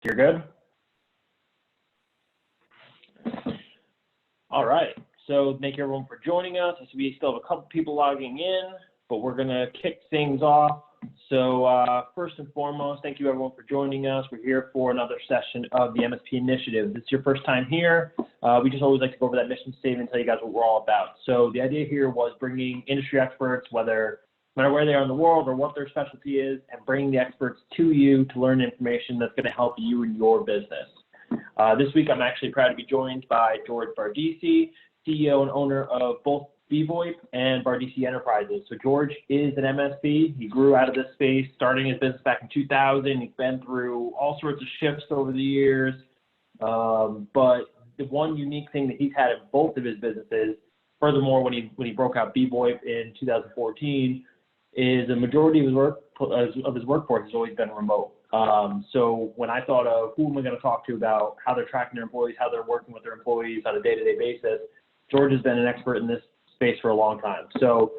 You're good? All right. So thank you everyone for joining us. We still have a couple people logging in, but we're going to kick things off. So first and foremost, thank you everyone for joining us. We're here for another session of the MSP Initiative. If this is your first time here, we just always like to go over that mission statement and tell you guys what we're all about. So the idea here was bringing industry experts, no matter where they are in the world or what their specialty is, and bringing the experts to you to learn information that's going to help you in your business. This week, I'm actually proud to be joined by George Bardissi, CEO and owner of both bvoip and Bardissi Enterprises. So George is an MSP. He grew out of this space, starting his business back in 2000. He's been through all sorts of shifts over the years. But the one unique thing that he's had in both of his businesses, furthermore, when he broke out bvoip in 2014, is a majority of his workforce has always been remote. So when I thought of who am I going to talk to about how they're tracking their employees, how they're working with their employees on a day-to-day basis, George has been an expert in this space for a long time. So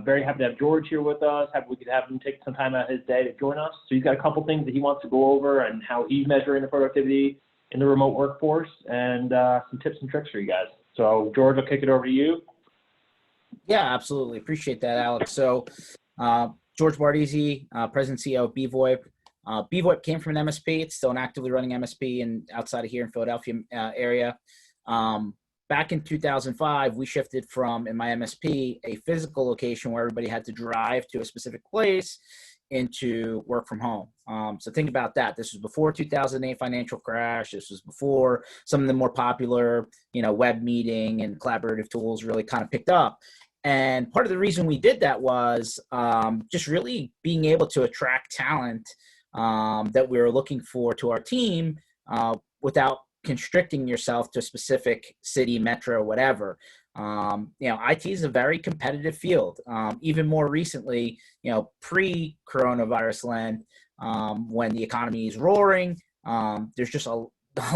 very happy to have George here with us. Happy we could have him take some time out of his day to join us. So he's got a couple things that he wants to go over and how he's measuring the productivity in the remote workforce and some tips and tricks for you guys. So George, I'll kick it over to you. Yeah, absolutely. Appreciate that, Alex. So George Bardissi, President and CEO of bvoip. bvoip came from an MSP. It's still an actively running MSP outside of here in Philadelphia area. Back in 2005, we shifted from, in my MSP, a physical location where everybody had to drive to a specific place into work from home. So think about that. This was before 2008 financial crash. This was before some of the more popular, web meeting and collaborative tools really kind of picked up. And part of the reason we did that was just really being able to attract talent that we were looking for to our team without constricting yourself to a specific city, metro, whatever. IT is a very competitive field. Even more recently, pre-coronavirus land, when the economy is roaring, there's just a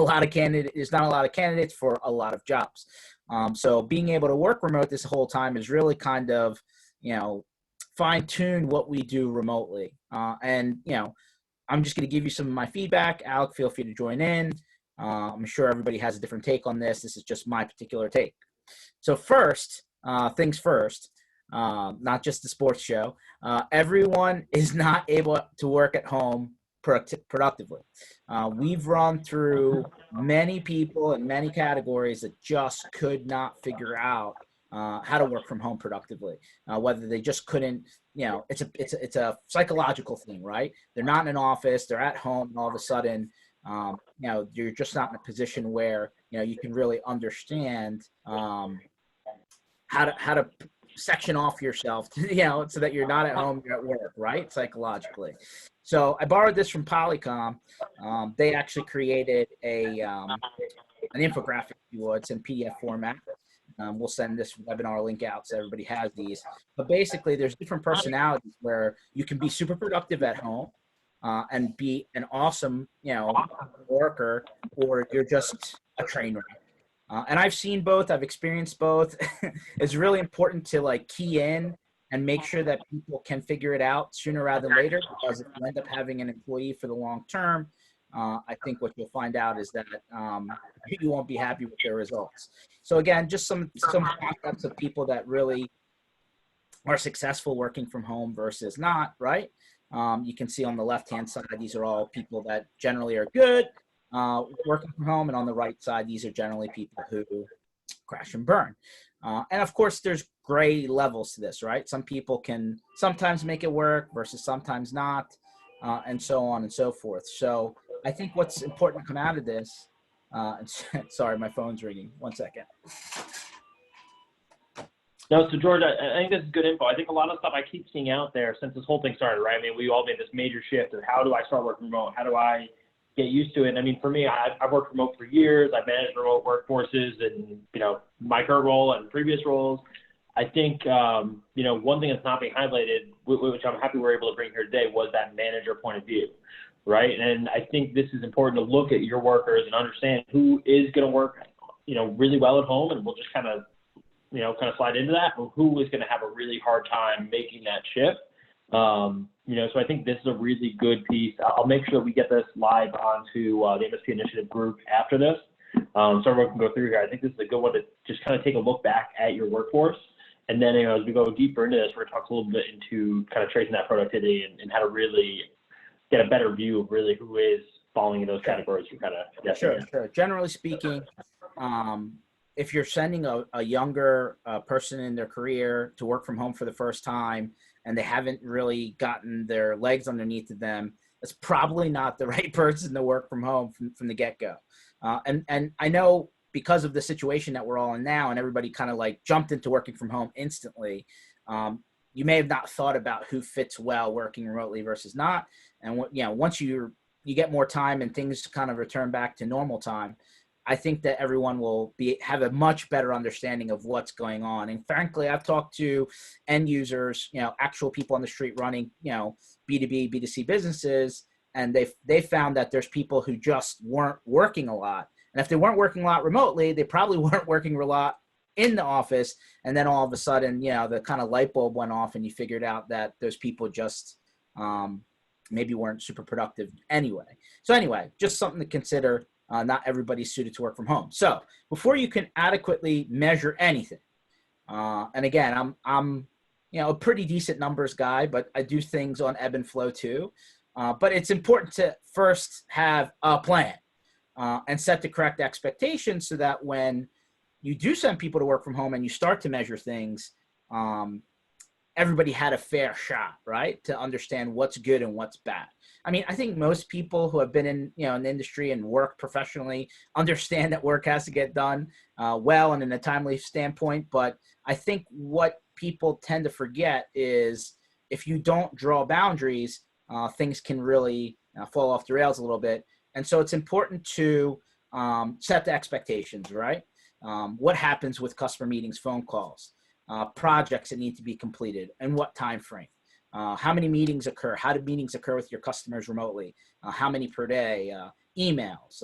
lot of candidates. There's not a lot of candidates for a lot of jobs. So being able to work remote this whole time is really kind of, fine-tune what we do remotely. I'm just going to give you some of my feedback. Alec, feel free to join in. I'm sure everybody has a different take on this. This is just my particular take. So first, things first, not just the sports show. Everyone is not able to work at home productively. We've run through many people in many categories that just could not figure out how to work from home productively. Whether they just couldn't, it's a psychological thing, right? They're not in an office, they're at home, and all of a sudden, you're just not in a position where, you can really understand how to section off yourself, so that you're not at home, you're at work, right? Psychologically. So I borrowed this from Polycom. They actually created an infographic, if you would. It's in PDF format. We'll send this webinar link out so everybody has these. But basically, there's different personalities where you can be super productive at home and be an awesome, worker, or you're just a train wreck. And I've seen both. I've experienced both. It's really important to key in and make sure that people can figure it out sooner rather than later, because if you end up having an employee for the long term, I think what you'll find out is that you won't be happy with their results. So again, just some concepts of people that really are successful working from home versus not, right? You can see on the left-hand side, these are all people that generally are good working from home. And on the right side, these are generally people who crash and burn. And of course, there's gray levels to this, right? Some people can sometimes make it work versus sometimes not, and so on and so forth. So I think what's important to come out of this, sorry, my phone's ringing. One second. No, so George, I think this is good info. I think a lot of stuff I keep seeing out there since this whole thing started, right? I mean, we all made this major shift of how do I start working remote? How do I get used to it? And I mean, for me, I've worked remote for years. I've managed remote workforces and, my current role and previous roles. I think, one thing that's not being highlighted, which I'm happy we're able to bring here today, was that manager point of view, right? And I think this is important to look at your workers and understand who is going to work, really well at home, and we'll just kind of slide into that, but who is going to have a really hard time making that shift. So I think this is a really good piece. I'll make sure that we get this live onto the MSP Initiative group after this, so everyone can go through here. I think this is a good one to just kind of take a look back at your workforce. And then, as we go deeper into this, we're going to talk a little bit into kind of tracing that productivity and how to really get a better view of really who is falling in those categories. You kind of Sure. Generally speaking, if you're sending a younger person in their career to work from home for the first time and they haven't really gotten their legs underneath of them, that's probably not the right person to work from home from the get-go. And I know because of the situation that we're all in now and everybody kind of like jumped into working from home instantly, you may have not thought about who fits well working remotely versus not. And once you get more time and things kind of return back to normal time, I think that everyone will have a much better understanding of what's going on. And frankly, I've talked to end users, actual people on the street running, B2B, B2C businesses, and they found that there's people who just weren't working a lot. And if they weren't working a lot remotely, they probably weren't working a lot in the office. And then all of a sudden, the kind of light bulb went off and you figured out that those people just maybe weren't super productive anyway. So anyway, just something to consider. Not everybody's suited to work from home. So before you can adequately measure anything, and again, I'm a pretty decent numbers guy, but I do things on ebb and flow too. But it's important to first have a plan and set the correct expectations so that when you do send people to work from home and you start to measure things, everybody had a fair shot, right, to understand what's good and what's bad. I mean, I think most people who have been in, in the industry and work professionally understand that work has to get done well and in a timely standpoint. But I think what people tend to forget is if you don't draw boundaries, things can really fall off the rails a little bit. And so it's important to set the expectations, right? What happens with customer meetings, phone calls, projects that need to be completed, and what time frame? How many meetings occur? How do meetings occur with your customers remotely? How many per day? Emails,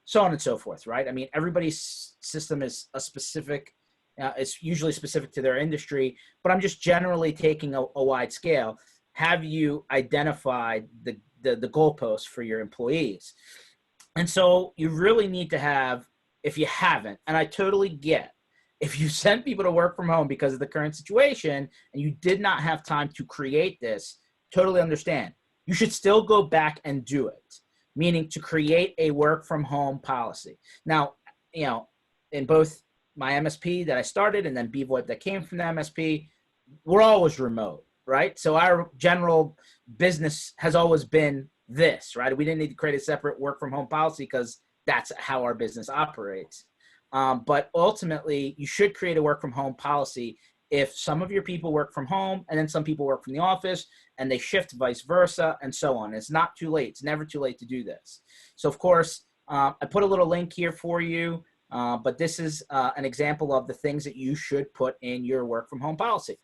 so on and so forth, right? I mean, everybody's system is a specific, it's usually specific to their industry, but I'm just generally taking a wide scale. Have you identified the goalposts for your employees? And so you really need to have, if you haven't, and I totally get, if you send people to work from home because of the current situation and you did not have time to create this, totally understand. You should still go back and do it, meaning to create a work from home policy. Now, in both my MSP that I started and then bvoip that came from the MSP, we're always remote, right? So our general business has always been this, right? We didn't need to create a separate work from home policy because that's how our business operates. But ultimately, you should create a work from home policy if some of your people work from home and then some people work from the office and they shift vice versa and so on. It's not too late. It's never too late to do this. So, of course, I put a little link here for you, but this is an example of the things that you should put in your work from home policy.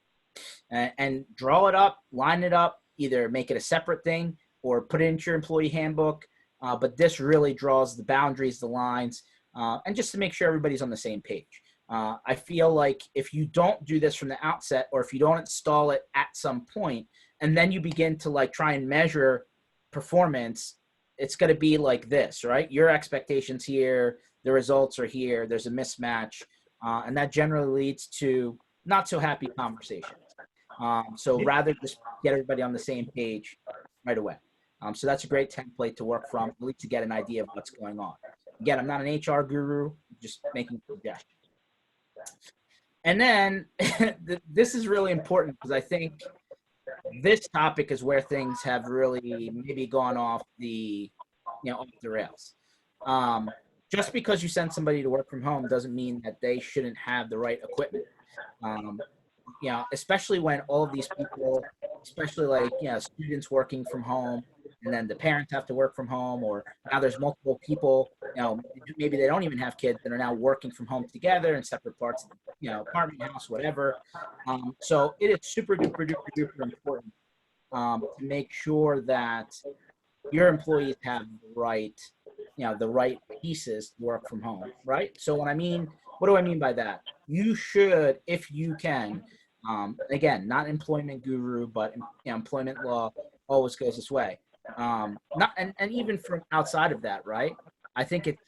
And draw it up, line it up, either make it a separate thing or put it into your employee handbook. But this really draws the boundaries, the lines, and just to make sure everybody's on the same page. I feel like if you don't do this from the outset, or if you don't install it at some point, and then you begin to try and measure performance, it's going to be like this, right? Your expectations here, the results are here, there's a mismatch, and that generally leads to not so happy conversations. So rather just get everybody on the same page right away. So that's a great template to work from, at least to get an idea of what's going on. Again, I'm not an HR guru, just making suggestions. And then this is really important because I think this topic is where things have really maybe gone off the, off the rails. Just because you send somebody to work from home doesn't mean that they shouldn't have the right equipment. Especially when all of these people, especially students working from home, and then the parents have to work from home, or now there's multiple people, maybe they don't even have kids that are now working from home together in separate parts of the, apartment house, whatever. So it is super duper important to make sure that your employees have the right pieces to work from home, right? So what do I mean by that? You should, if you can, Again, not employment guru, but employment law always goes this way. Not and even from outside of that, right? I think it's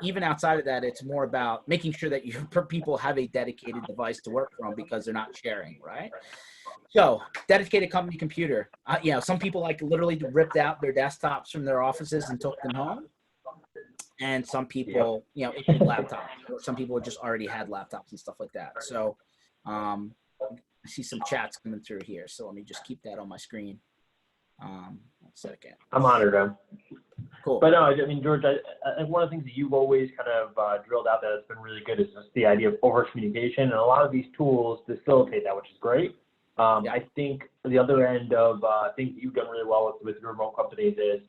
even outside of that, it's more about making sure that people have a dedicated device to work from because they're not sharing, right? So, dedicated company computer. Some people like literally ripped out their desktops from their offices and took them home, and some people, issued laptops, or some people just already had laptops and stuff like that. So, I see some chats coming through here, so let me just keep that on my screen. 1 second. I'm honored, man. Cool. But no, I mean, George, I one of the things that you've always kind of drilled out that has been really good is just the idea of over communication, and a lot of these tools facilitate that, which is great. I think the other end of things that you've done really well with your remote companies is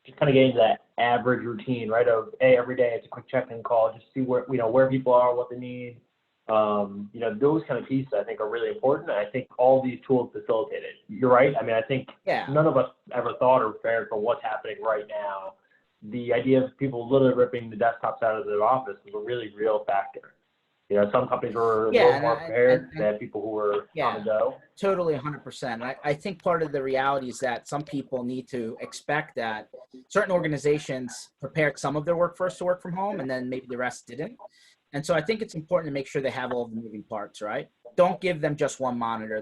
just kind of getting to that average routine, right? Of, hey, every day it's a quick check-in call, just see where people are, what they need. Those kind of pieces I think are really important. And I think all these tools facilitate it. You're right. I mean, I think none of us ever thought or prepared for what's happening right now. The idea of people literally ripping the desktops out of their office was a really real factor. Some companies were a little more prepared. They had people who were on the go. Totally 100%. I think part of the reality is that some people need to expect that certain organizations prepared some of their workforce to work from home and then maybe the rest didn't. And so I think it's important to make sure they have all the moving parts, right? Don't give them just one monitor.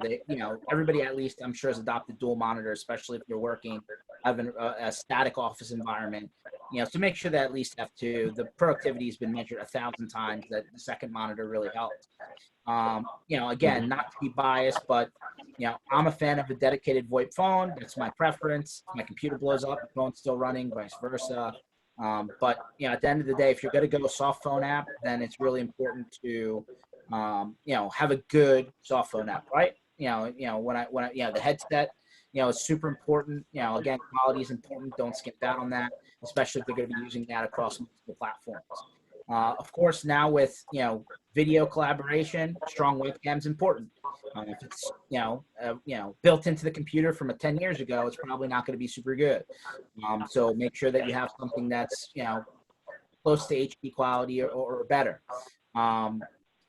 Everybody at least, I'm sure, has adopted dual monitors, especially if you're working, having a static office environment. To make sure that at least have two. The productivity has been measured 1,000 times that the second monitor really helped. Again, not to be biased, but I'm a fan of a dedicated VoIP phone. That's my preference. If my computer blows up, the phone's still running, vice versa. But at the end of the day, if you're going to go soft phone app, then it's really important to have a good soft phone app, right? The headset, it's super important. Again, quality is important. Don't skip out on that, especially if they're going to be using that across multiple platforms. Of course, now with video collaboration, strong webcam is important. If it's built into the computer from 10 years ago, it's probably not going to be super good. So make sure that you have something that's close to HD quality or better.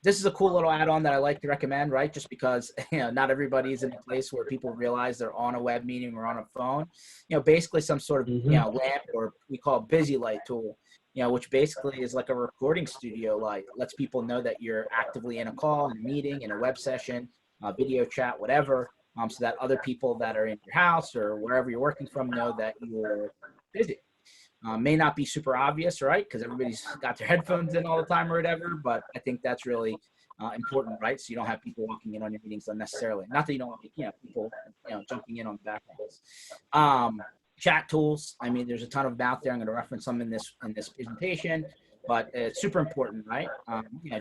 This is a cool little add-on that I like to recommend, right? Just because not everybody is in a place where people realize they're on a web meeting or on a phone. Basically some sort of lamp, or we call it busy light tool. Which basically is like a recording studio light. Lets people know that you're actively in a call, in a meeting, in a web session, video chat, whatever, so that other people that are in your house or wherever you're working from know that you're busy. May not be super obvious, right? Because everybody's got their headphones in all the time or whatever, but I think that's really important, right? So you don't have people walking in on your meetings unnecessarily. Not that you don't want people jumping in on the backgrounds. Chat tools. I mean, there's a ton of them out there. I'm going to reference some in this presentation, but it's super important, right?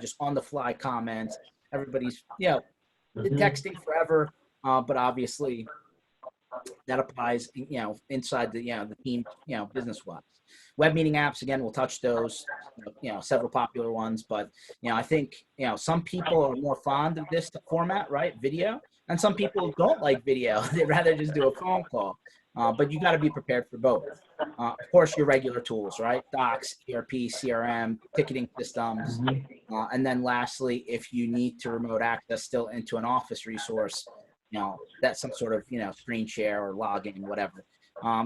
Just on the fly comments. Everybody's texting forever, but obviously that applies inside the team business wise. Web meeting apps, again, we'll touch those. Several popular ones, but I think some people are more fond of this format, right? Video, and some people don't like video. They'd rather just do a phone call. But you got to be prepared for both. Of course, your regular tools, right? Docs, ERP, CRM, ticketing systems. And then lastly, if you need to remote access still into an office resource, that's some sort of, screen share or login, whatever.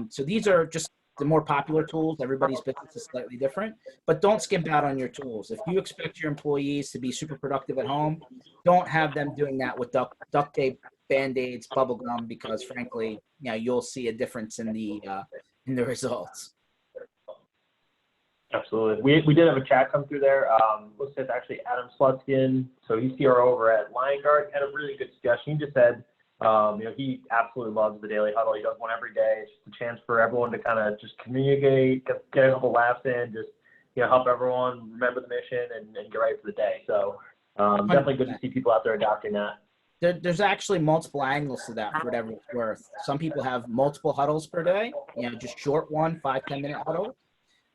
So these are just the more popular tools. Everybody's business is slightly different, but don't skimp out on your tools. If you expect your employees to be super productive at home, don't have them doing that with duct tape, Band-Aids, bubble gum, because frankly, you'll see a difference in the results. Absolutely. We did have a chat come through there. Looks like it's actually Adam Slutskin. So he's CRO over at LionGuard. Had a really good suggestion. He just said, he absolutely loves the daily huddle. He does one every day. It's just a chance for everyone to kind of just communicate, get a couple laughs in, just help everyone remember the mission and get ready for the day. So definitely good to see people out there adopting that. There's actually multiple angles to that for whatever it's worth. Some people have multiple huddles per day, just short 5-10 minute huddle.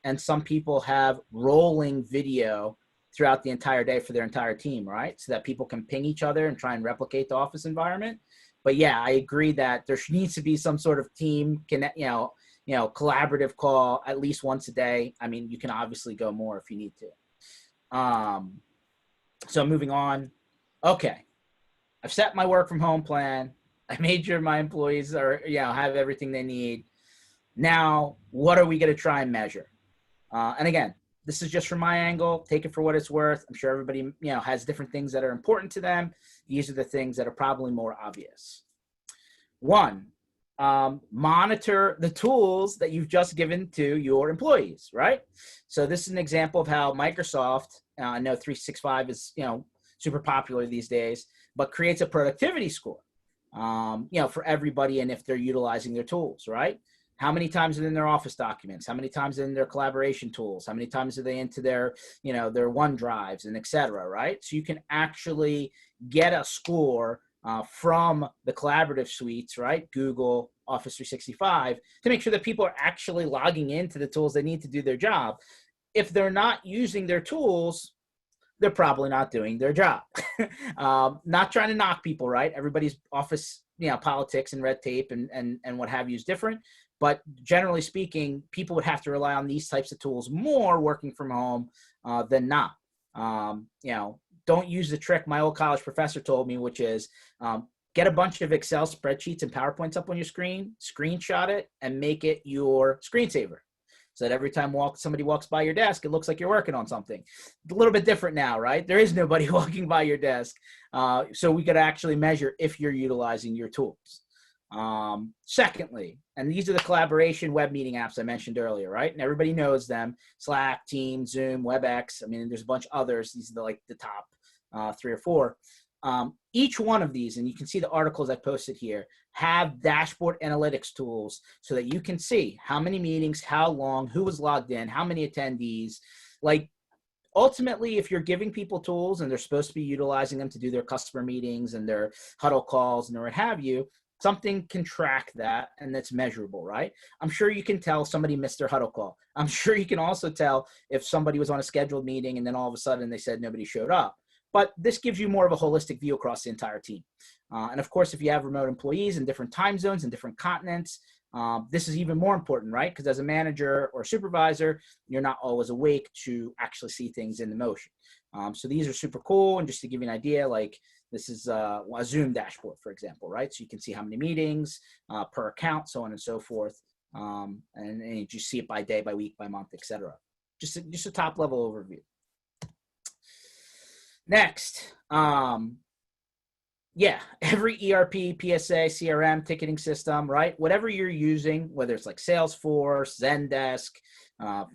And some people have rolling video throughout the entire day for their entire team, right? So that people can ping each other and try and replicate the office environment. But yeah, I agree that there needs to be some sort of team collaborative call at least once a day. I mean, you can obviously go more if you need to. So moving on. Okay. I've set my work from home plan. I made sure my employees are, have everything they need. Now, what are we going to try and measure? And again, this is just from my angle. Take it for what it's worth. I'm sure everybody, has different things that are important to them. These are the things that are probably more obvious. One, monitor the tools that you've just given to your employees, right? So this is an example of how Microsoft, I know 365 is, super popular these days, but creates a productivity score, for everybody and if they're utilizing their tools, right? How many times are they in their Office documents? How many times are in their collaboration tools? How many times are they into their, their OneDrives and et cetera, right? So you can actually get a score from the collaborative suites, right? Google, Office 365, to make sure that people are actually logging into the tools they need to do their job. If they're not using their tools, they're probably not doing their job. Not trying to knock people, right? Everybody's office, politics and red tape and what have you is different. But generally speaking, people would have to rely on these types of tools more working from home than not. Don't use the trick my old college professor told me, which is get a bunch of Excel spreadsheets and PowerPoints up on your screen, screenshot it, and make it your screensaver. So that every time somebody walks by your desk, it looks like you're working on something. It's a little bit different now, right? There is nobody walking by your desk. So we could actually measure if you're utilizing your tools. Secondly, and these are the collaboration web meeting apps I mentioned earlier, right? And everybody knows them: Slack, Teams, Zoom, WebEx. I mean, there's a bunch of others. These are the top 3 or 4. Each one of these, and you can see the articles I posted here, have dashboard analytics tools so that you can see how many meetings, how long, who was logged in, how many attendees. Like, ultimately, if you're giving people tools and they're supposed to be utilizing them to do their customer meetings and their huddle calls and what have you, something can track that and that's measurable, right? I'm sure you can tell somebody missed their huddle call. I'm sure you can also tell if somebody was on a scheduled meeting and then all of a sudden they said nobody showed up. But this gives you more of a holistic view across the entire team. And of course, if you have remote employees in different time zones and different continents, this is even more important, right? Because as a manager or supervisor, you're not always awake to actually see things in the motion. So these are super cool. And just to give you an idea, like this is a Zoom dashboard, for example, right? So you can see how many meetings per account, so on and so forth. And you just see it by day, by week, by month, et cetera. Just a top level overview. Next, every ERP, PSA, CRM, ticketing system, right? Whatever you're using, whether it's like Salesforce, Zendesk,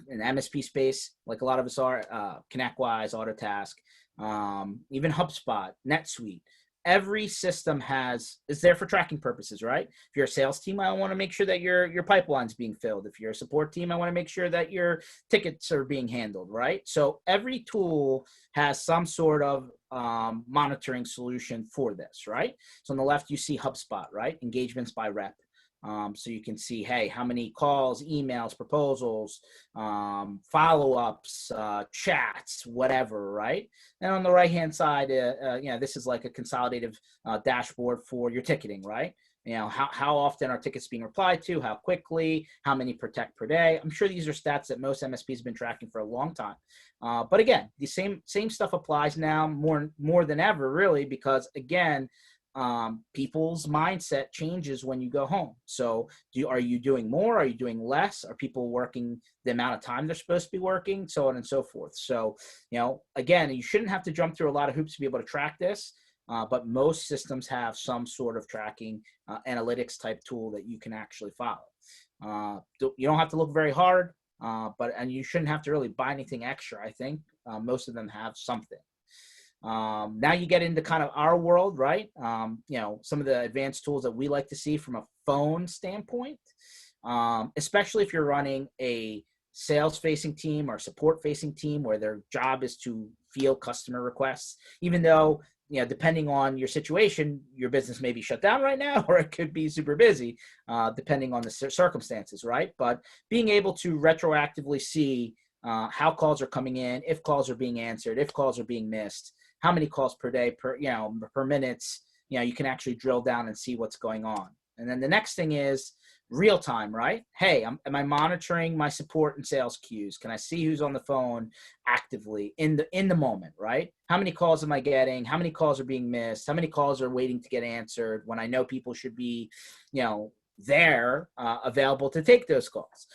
in MSP space, like a lot of us are, ConnectWise, Autotask, even HubSpot, NetSuite. Every system is there for tracking purposes, right? If you're a sales team, I want to make sure that your pipeline's being filled. If you're a support team, I want to make sure that your tickets are being handled, right? So every tool has some sort of monitoring solution for this, right? So on the left, you see HubSpot, right? Engagements by rep. So you can see, hey, how many calls, emails, proposals, follow-ups, chats, whatever, right? And on the right-hand side, this is like a consolidative dashboard for your ticketing, right? How often are tickets being replied to, how quickly, how many per day. I'm sure these are stats that most MSPs have been tracking for a long time. But again, the same stuff applies now more than ever, really, because again, people's mindset changes when you go home. So are you doing more? Are you doing less? Are people working the amount of time they're supposed to be working? So on and so forth. So, again, you shouldn't have to jump through a lot of hoops to be able to track this. But most systems have some sort of tracking analytics type tool that you can actually follow. You don't have to look very hard, and you shouldn't have to really buy anything extra. I think most of them have something. Now you get into kind of our world, right? Some of the advanced tools that we like to see from a phone standpoint, especially if you're running a sales-facing team or support-facing team where their job is to field customer requests, even though, depending on your situation, your business may be shut down right now, or it could be super busy, depending on the circumstances, right? But being able to retroactively see how calls are coming in, if calls are being answered, if calls are being missed, how many calls per day, per minutes, you can actually drill down and see what's going on. And then the next thing is real time, right? Hey, am I monitoring my support and sales queues? Can I see who's on the phone actively in the moment, right? How many calls am I getting? How many calls are being missed? How many calls are waiting to get answered when I know people should be, there, available to take those calls?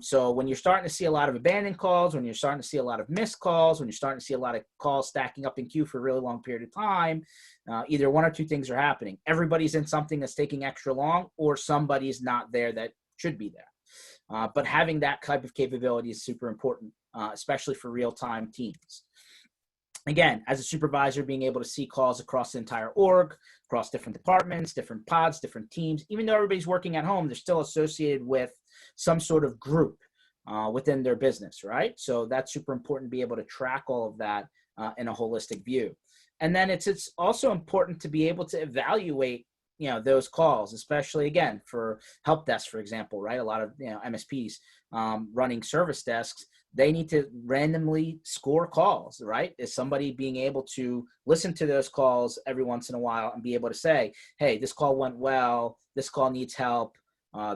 So when you're starting to see a lot of abandoned calls, when you're starting to see a lot of missed calls, when you're starting to see a lot of calls stacking up in queue for a really long period of time, either one or two things are happening. Everybody's in something that's taking extra long, or somebody's not there that should be there. But having that type of capability is super important, especially for real-time teams. Again, as a supervisor, being able to see calls across the entire org, across different departments, different pods, different teams, even though everybody's working at home, they're still associated with some sort of group within their business, right? So that's super important to be able to track all of that in a holistic view. And then it's also important to be able to evaluate, those calls, especially again for help desk, for example, right? A lot of MSPs running service desks, they need to randomly score calls, right? Is somebody being able to listen to those calls every once in a while and be able to say, hey, this call went well, this call needs help,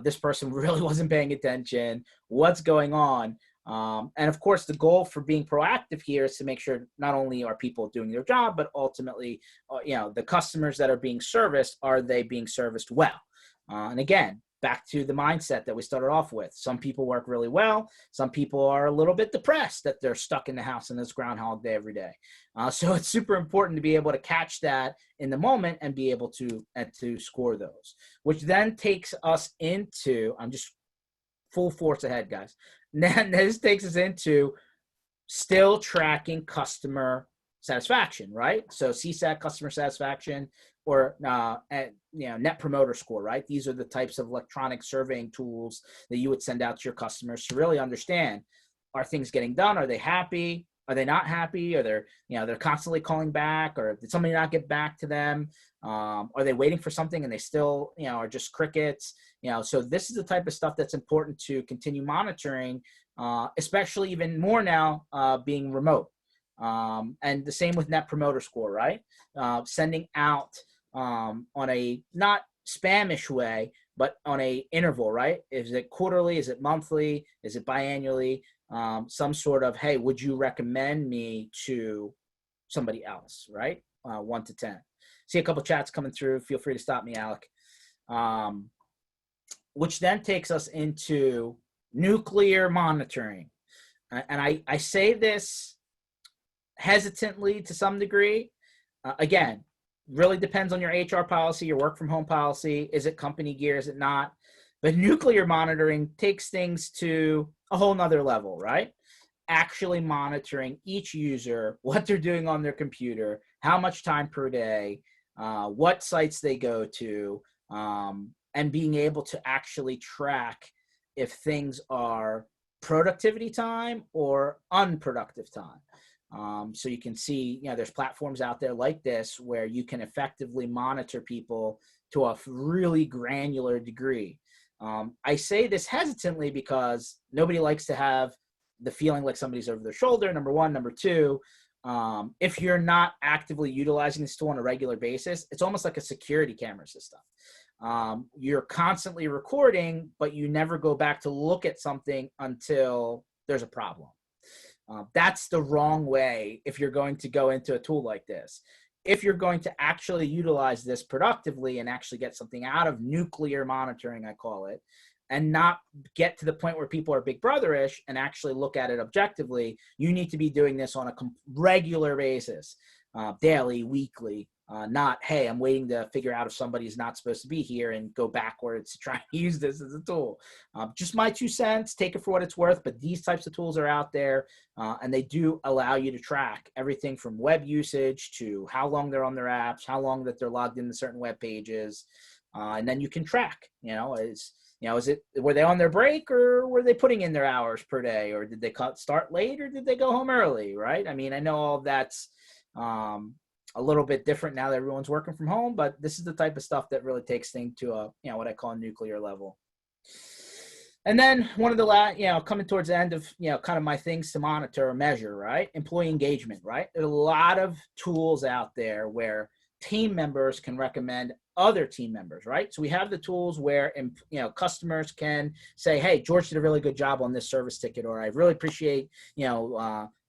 this person really wasn't paying attention, what's going on? And of course, the goal for being proactive here is to make sure not only are people doing their job, but ultimately, the customers that are being serviced, are they being serviced well? And again, back to the mindset that we started off with. Some people work really well. Some people are a little bit depressed that they're stuck in the house in this Groundhog Day every day. So it's super important to be able to catch that in the moment and be able to score those, which then takes us into, I'm just full force ahead, guys. Then this takes us into still tracking customer satisfaction, right? So CSAT, customer satisfaction, or Net Promoter Score, right? These are the types of electronic surveying tools that you would send out to your customers to really understand: are things getting done? Are they happy? Are they not happy? Are they're constantly calling back, or did somebody not get back to them? Are they waiting for something and they still, are just crickets? So this is the type of stuff that's important to continue monitoring, especially even more now being remote. And the same with Net Promoter Score, right? Sending out on a not spamish way, but on a interval, right? Is it quarterly? Is it monthly? Is it biannually? Some sort of, hey, would you recommend me to somebody else, right? 1 to 10. See a couple chats coming through. Feel free to stop me, Alec. Which then takes us into nuclear monitoring. And I say this hesitantly to some degree. Again, really depends on your HR policy, your work from home policy. Is it company gear? Is it not? But nuclear monitoring takes things to a whole nother level, right? Actually monitoring each user, what they're doing on their computer, how much time per day, what sites they go to, and being able to actually track if things are productivity time or unproductive time. So you can see, there's platforms out there like this where you can effectively monitor people to a really granular degree. I say this hesitantly because nobody likes to have the feeling like somebody's over their shoulder, number one. Number two, if you're not actively utilizing this tool on a regular basis, it's almost like a security camera system. You're constantly recording, but you never go back to look at something until there's a problem. That's the wrong way if you're going to go into a tool like this. If you're going to actually utilize this productively and actually get something out of nuclear monitoring, I call it, and not get to the point where people are big brotherish and actually look at it objectively, you need to be doing this on a regular basis, daily, weekly, not, hey, I'm waiting to figure out if somebody's not supposed to be here and go backwards to try and use this as a tool. Just my 2 cents, take it for what it's worth, but these types of tools are out there, and they do allow you to track everything from web usage to how long they're on their apps, how long that they're logged into certain web pages, and then you can track, were they on their break, or were they putting in their hours per day, or did they start late, or did they go home early, right? I mean, I know all that's a little bit different now that everyone's working from home, but this is the type of stuff that really takes things to a, what I call a nuclear level. And then one of the coming towards the end of, kind of my things to monitor or measure, right? Employee engagement, right? There's a lot of tools out there where team members can recommend other team members, right? So we have the tools where, customers can say, hey, George did a really good job on this service ticket, or I really appreciate,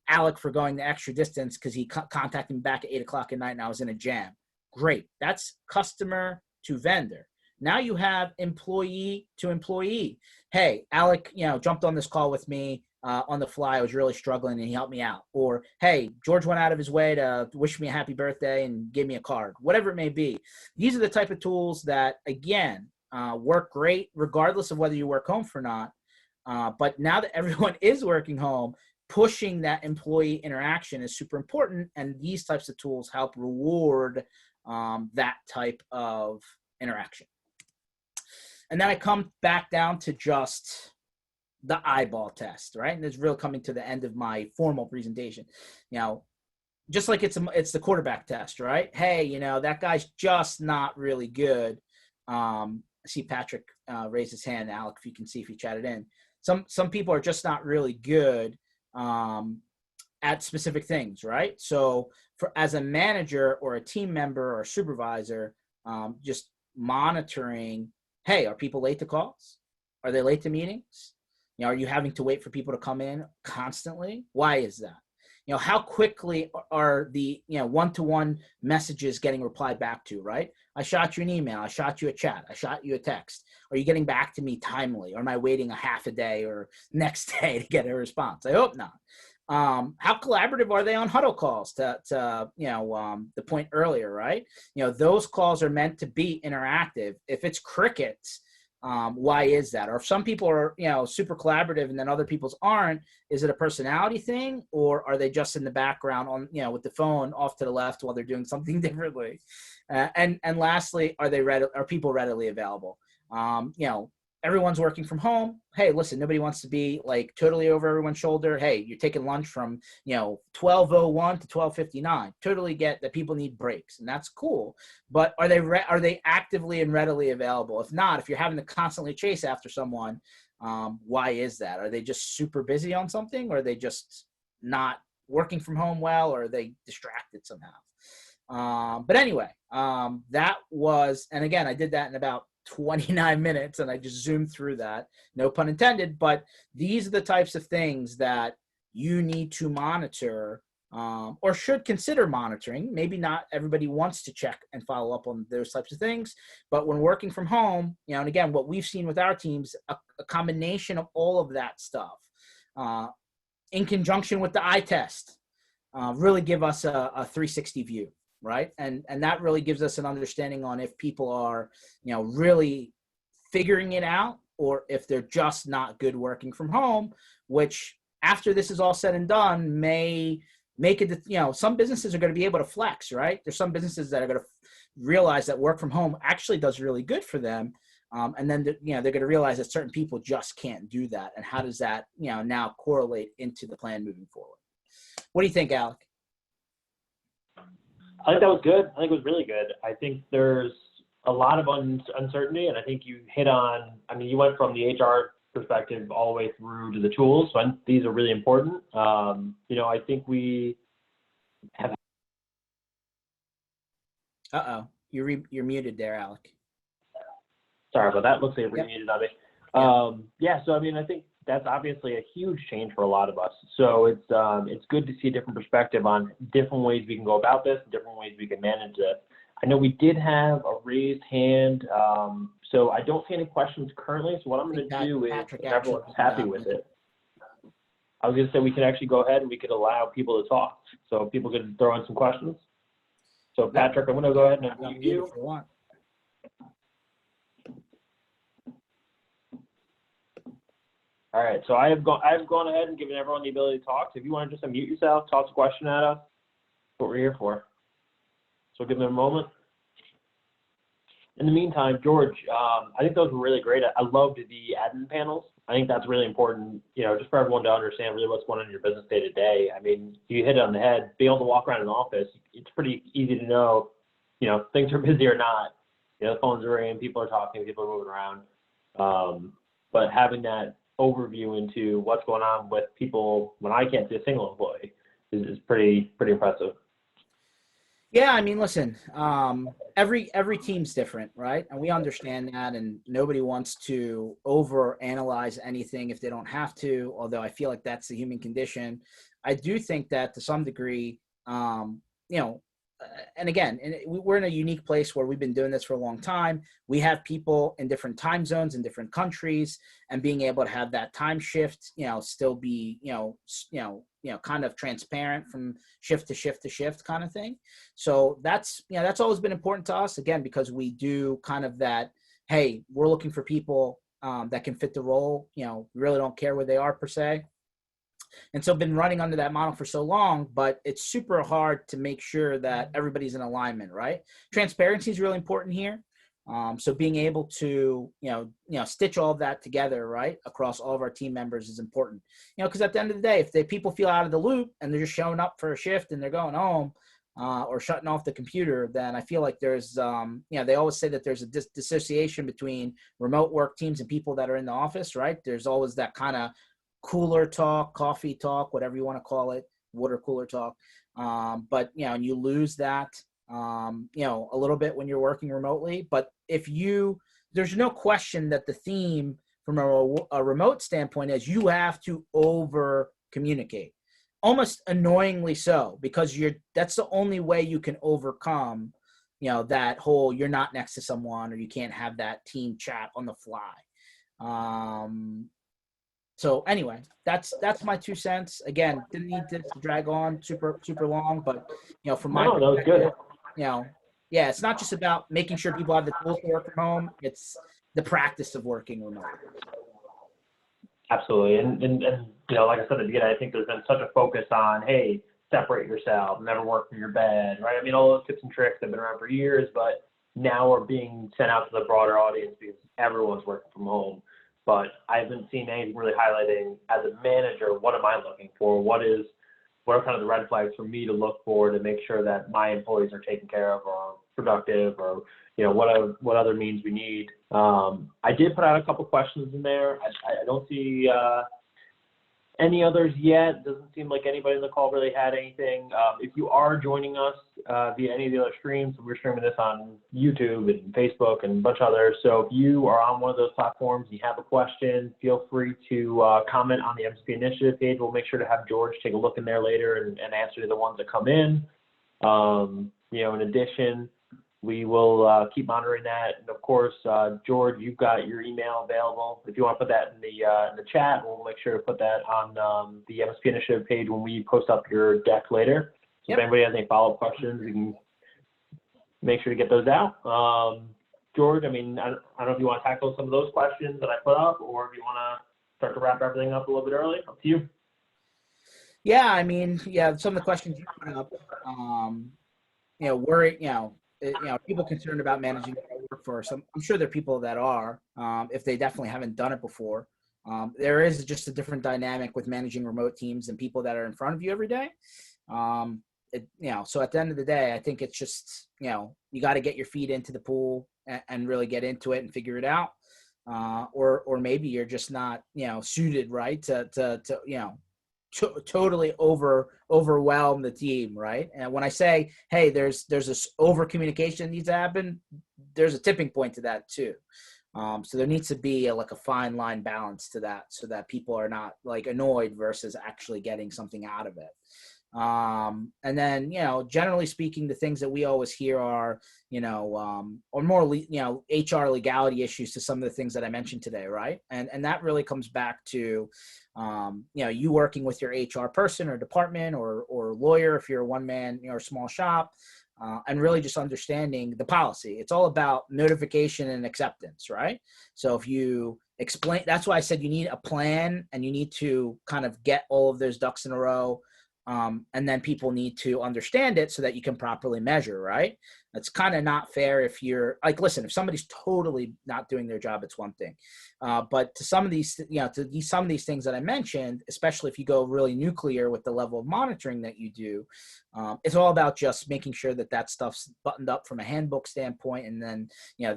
Alec for going the extra distance because he contacted me back at 8 o'clock at night and I was in a jam. Great. That's customer to vendor. Now you have employee to employee. Hey, Alec, jumped on this call with me on the fly. I was really struggling and he helped me out. Or, hey, George went out of his way to wish me a happy birthday and give me a card, whatever it may be. These are the type of tools that, again, work great regardless of whether you work home or not. But now that everyone is working home, pushing that employee interaction is super important. And these types of tools help reward that type of interaction. And then I come back down to just the eyeball test, right? And it's really coming to the end of my formal presentation. Just like it's the quarterback test, right? Hey, that guy's just not really good. I see Patrick raise his hand. Alec, if you can see if he chatted in. Some people are just not really good at specific things, right? So as a manager or a team member or a supervisor, just monitoring, hey, are people late to calls? Are they late to meetings? Are you having to wait for people to come in constantly? Why is that? How quickly are the, one-to-one messages getting replied back to, right? I shot you an email. I shot you a chat. I shot you a text. Are you getting back to me timely? Or am I waiting a half a day or next day to get a response? I hope not. How collaborative are they on huddle calls to the point earlier, right? Those calls are meant to be interactive. If it's crickets, why is that? Or if some people are, super collaborative and then other people's aren't, is it a personality thing, or are they just in the background on, with the phone off to the left while they're doing something differently? And lastly, are people readily available? Everyone's working from home. Hey, listen, nobody wants to be like totally over everyone's shoulder. Hey, you're taking lunch from, 12:01 to 12:59. Totally get that people need breaks, and that's cool. But are they actively and readily available? If not, if you're having to constantly chase after someone, why is that? Are they just super busy on something, or are they just not working from home well, or are they distracted somehow? But anyway, that was, and again, I did that in about 29 minutes and I just zoomed through that, no pun intended, but these are the types of things that you need to monitor or should consider monitoring. Maybe not everybody wants to check and follow up on those types of things, but when working from home, and again, what we've seen with our teams, a combination of all of that stuff in conjunction with the eye test really give us a 360 view. Right. And that really gives us an understanding on if people are, really figuring it out, or if they're just not good working from home, which after this is all said and done may make it, some businesses are going to be able to flex, right? There's some businesses that are going to realize that work from home actually does really good for them. And then, they're going to realize that certain people just can't do that. And how does that, now correlate into the plan moving forward? What do you think, Alec? I think that was good. I think it was really good. I think there's a lot of uncertainty, and I think you hit on, you went from the HR perspective all the way through to the tools, so these are really important. I think we have. Uh-oh, you're muted there, Alec. Sorry about that. Looks like you're muted on me. So I think that's obviously a huge change for a lot of us. So it's good to see a different perspective on different ways we can go about this, different ways we can manage it. I know we did have a raised hand, so I don't see any questions currently. So what I'm going to do is, if everyone's happy with it, I was going to say we can actually go ahead and we could allow people to talk. So people could throw in some questions. So Patrick, I'm going to go ahead and unmute you. If you want. All right, so I've gone ahead and given everyone the ability to talk. So if you want to just unmute yourself, toss a question at us, that's what we're here for. So give them a moment. In the meantime, George, I think those were really great. I loved the admin panels. I think that's really important, just for everyone to understand really what's going on in your business day to day. You hit it on the head. Being able to walk around an office, it's pretty easy to know, things are busy or not. The phones are ringing, people are talking, people are moving around. But having that overview into what's going on with people when I can't see a single employee is pretty impressive. Yeah, I mean, listen, every team's different, right? And we understand that, and nobody wants to overanalyze anything if they don't have to. Although I feel like that's the human condition. I do think that to some degree, you know, and again, we're in a unique place where we've been doing this for a long time. We have people in different time zones in different countries, and being able to have that time shift, still be, kind of transparent from shift to shift to shift kind of thing. So that's always been important to us, again, because we do kind of that, hey, we're looking for people that can fit the role. We really don't care where they are per se. And so been running under that model for so long, but it's super hard to make sure that everybody's in alignment, right? Transparency is really important here. So being able to, stitch all of that together, right, across all of our team members is important. Because at the end of the day, if people feel out of the loop and they're just showing up for a shift and they're going home, or shutting off the computer, then I feel like there's, they always say that there's a dissociation between remote work teams and people that are in the office, right? There's always that kind of cooler talk, coffee talk, whatever you want to call it, water cooler talk. But, and you lose that, a little bit when you're working remotely. But there's no question that the theme from a remote standpoint is you have to over communicate, almost annoyingly so, because that's the only way you can overcome, that whole, you're not next to someone, or you can't have that team chat on the fly. So anyway, that's my 2 cents. Again, didn't need this to drag on super long, but from my No, that was good. perspective, yeah, it's not just about making sure people have the tools to work from home. It's the practice of working remote. Absolutely. And like I said at the beginning, I think there's been such a focus on, hey, separate yourself, never work from your bed, right? I mean, all those tips and tricks have been around for years, but now are being sent out to the broader audience because everyone's working from home. But I haven't seen anything really highlighting, as a manager, what am I looking for? What are kind of the red flags for me to look for to make sure that my employees are taken care of or productive, or what other means we need. I did put out a couple questions in there. I don't see any others yet. Doesn't seem like anybody in the call really had anything. If you are joining us via any of the other streams, we're streaming this on YouTube and Facebook and a bunch of others. So if you are on one of those platforms and you have a question, feel free to comment on the MSP Initiative page. We'll make sure to have George take a look in there later and answer the ones that come in. In addition, we will keep monitoring that. And of course, George, you've got your email available. If you want to put that in the chat, we'll make sure to put that on the MSP Initiative page when we post up your deck later. So If anybody has any follow-up questions, we can make sure to get those out. George, I don't know if you want to tackle some of those questions that I put up, or if you want to start to wrap everything up a little bit early. Up to you. Yeah, some of the questions you put up, people concerned about managing their workforce. I'm sure there are people that are, if they definitely haven't done it before. There is just a different dynamic with managing remote teams and people that are in front of you every day. So at the end of the day, I think it's just, you got to get your feet into the pool and really get into it and figure it out. Or maybe you're just not, suited, right, to totally overwhelm the team, right? And when I say, hey, there's this over communication that needs to happen, there's a tipping point to that too. So there needs to be a fine line balance to that, so that people are not annoyed versus actually getting something out of it. And then, generally speaking, the things that we always hear are, or more, HR legality issues to some of the things that I mentioned today. Right. And that really comes back to, you working with your HR person or department or lawyer, if you're a one man, or small shop, and really just understanding the policy. It's all about notification and acceptance. Right. So if you explain, that's why I said you need a plan, and you need to kind of get all of those ducks in a row. And then people need to understand it so that you can properly measure, right? It's kind of not fair if you're listen, if somebody's totally not doing their job, it's one thing. But to some of these, some of these things that I mentioned, especially if you go really nuclear with the level of monitoring that you do, it's all about just making sure that that stuff's buttoned up from a handbook standpoint, and then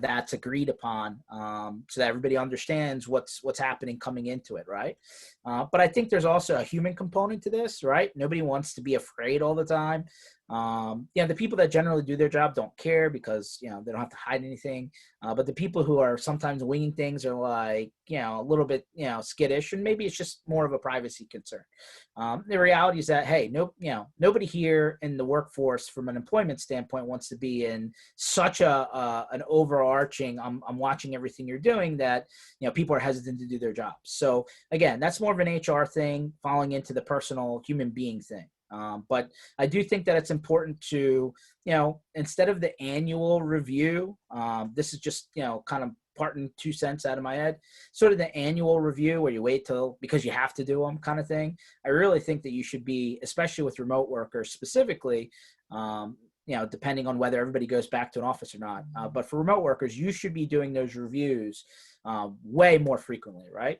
that's agreed upon, so that everybody understands what's happening coming into it, right? But I think there's also a human component to this, right? Nobody wants to be afraid all the time. The people that generally do their job don't care because, they don't have to hide anything. But the people who are sometimes winging things are like, a little bit, skittish, and maybe it's just more of a privacy concern. The reality is that, hey, nobody here in the workforce from an employment standpoint wants to be in such an overarching, I'm watching everything you're doing, that, people are hesitant to do their jobs. So again, that's more of an HR thing falling into the personal human being thing. But I do think that it's important to, instead of the annual review, this is just, kind of parting 2 cents out of my head, sort of the annual review where you wait till, because you have to do them kind of thing. I really think that you should be, especially with remote workers specifically, depending on whether everybody goes back to an office or not. But for remote workers, you should be doing those reviews way more frequently, right?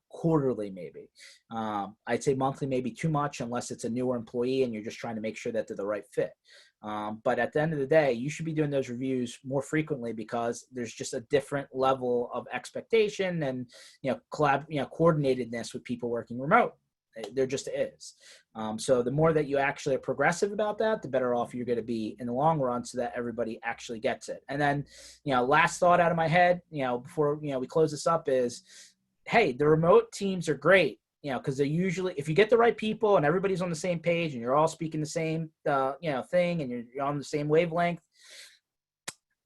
Quarterly, maybe. I'd say monthly, maybe too much, unless it's a newer employee and you're just trying to make sure that they're the right fit. But at the end of the day, you should be doing those reviews more frequently because there's just a different level of expectation and, coordinatedness with people working remote. There just is. So the more that you actually are progressive about that, the better off you're going to be in the long run, so that everybody actually gets it. And then, last thought out of my head, before, we close this up is, hey, the remote teams are great, because they usually, if you get the right people and everybody's on the same page and you're all speaking the same, thing, and you're on the same wavelength,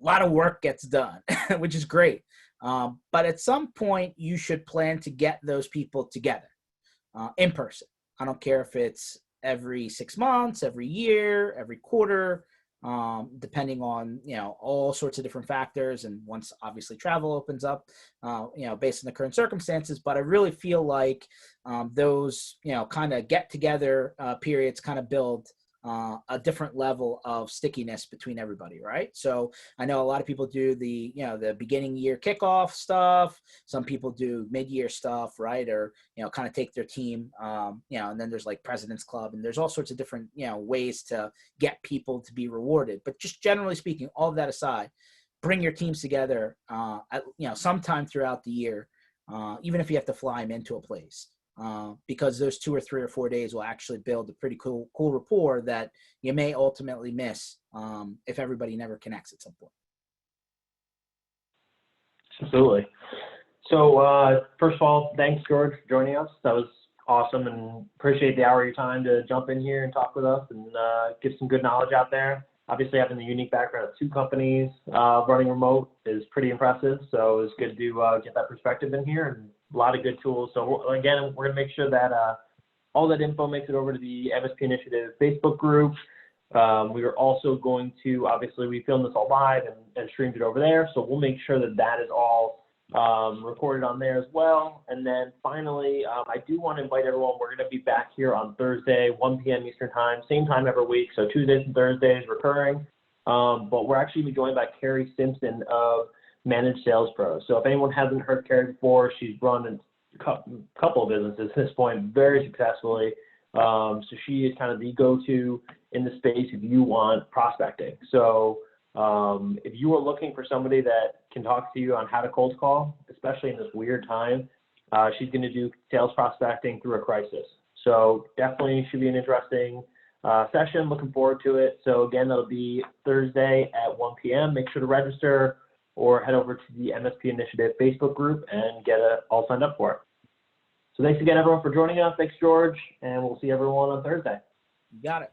a lot of work gets done, which is great. But at some point, you should plan to get those people together in person. I don't care if it's every 6 months, every year, every quarter, depending on, all sorts of different factors. And once obviously travel opens up, based on the current circumstances, but I really feel like those, kind of get together periods kind of build a different level of stickiness between everybody, right? So I know a lot of people do the, the beginning year kickoff stuff. Some people do mid-year stuff, right? Or, kind of take their team, and then there's like President's Club, and there's all sorts of different, ways to get people to be rewarded. But just generally speaking, all of that aside, bring your teams together, sometime throughout the year, even if you have to fly them into a place. Because those 2 or 3 or 4 days will actually build a pretty cool rapport that you may ultimately miss if everybody never connects at some point. Absolutely. So first of all, thanks, George, for joining us. That was awesome, and appreciate the hour of your time to jump in here and talk with us and give some good knowledge out there. Obviously, having the unique background of 2 companies running remote is pretty impressive. So it's good to get that perspective in here, and a lot of good tools. So again, we're going to make sure that all that info makes it over to the MSP Initiative Facebook group. We are also going to, obviously, we filmed this all live and streamed it over there. So we'll make sure that that is all recorded on there as well. And then finally, I do want to invite everyone. We're going to be back here on Thursday, 1 p.m. Eastern time, same time every week. So Tuesdays and Thursdays recurring. But we're actually going to be joined by Carrie Simpson of Managed Sales Pros. So if anyone hasn't heard Carrie before, she's run a couple of businesses at this point very successfully. So she is kind of the go-to in the space if you want prospecting. So if you are looking for somebody that can talk to you on how to cold call, especially in this weird time, she's going to do sales prospecting through a crisis. So definitely should be an interesting session. Looking forward to it. So again, that'll be Thursday at 1 p.m. Make sure to register or head over to the MSP Initiative Facebook group and get it all signed up for it. So thanks again, everyone, for joining us. Thanks, George, and we'll see everyone on Thursday. You got it.